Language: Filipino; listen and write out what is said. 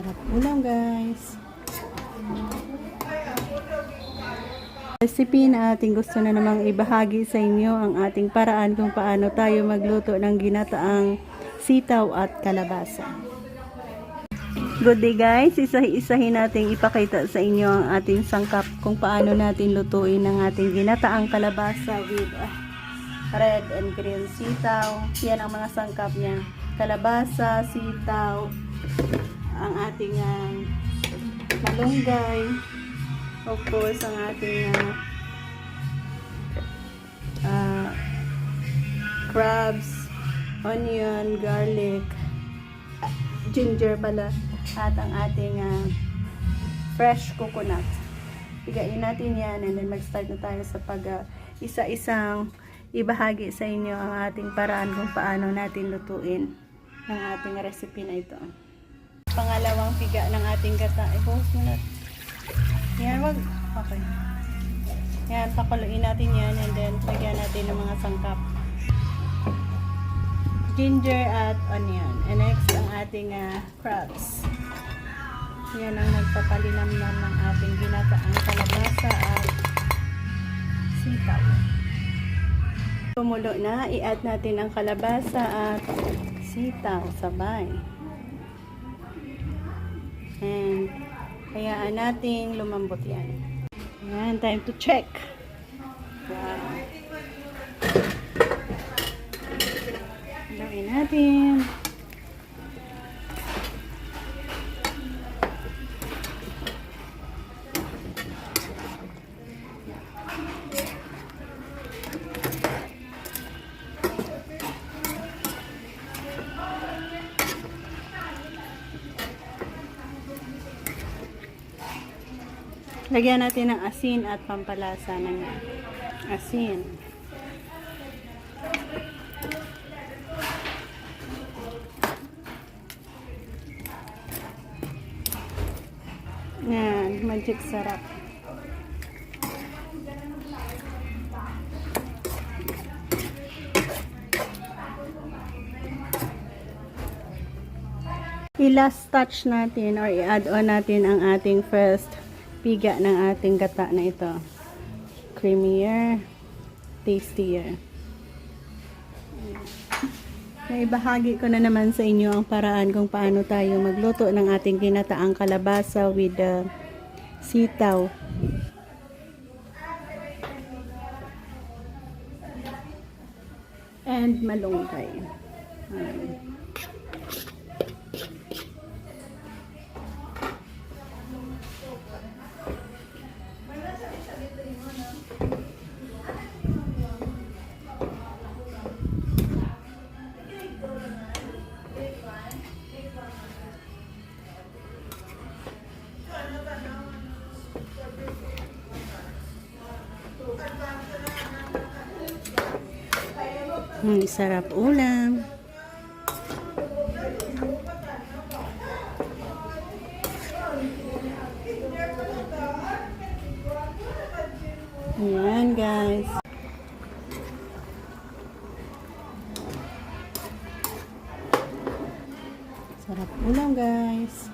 Sarap ulam guys. Recipe na ating gusto na namang ibahagi sa inyo ang ating paraan kung paano tayo magluto ng ginataang sitaw at kalabasa. Good day guys, isahin nating ipakita sa inyo ang ating sangkap kung paano natin lutuin ang ating ginataang kalabasa with red and green sitaw. Yan ang mga sangkap niya. Kalabasa, sitaw, ang ating malunggay, of course, ang ating crabs, onion, garlic, ginger pala, at ang ating fresh coconut. Igain natin yan and then mag-start na tayo sa isa-isang ibahagi sa inyo ang ating paraan kung paano natin lutuin ang ating recipe na ito. Pangalawang piga ng ating gata. I-post mo na. Yan, wag. Okay. Yan, pakuluin natin yan and then lagyan natin ng mga sangkap. Ginger at onion. And next, ang ating crabs. Yan ang nagpapalinamnam ng ating ginataang kalabasa at sitaw. Kumulo na, i-add natin ang kalabasa at sitaw sabay. And hayaan nating lumambot yan. Ayan, time to check. Wow. Lagyan natin. Lagyan natin ng asin at pampalasa ng asin. Yan, magic sarap. I-last touch natin or i-add on natin ang ating first piga ng ating gata na ito. Creamier, tastier. Naibahagi ko na naman sa inyo ang paraan kung paano tayo magluto ng ating ginataang kalabasa with sitaw. And malunggay. Sarap ulam. Ayan guys. Sarap ulam guys.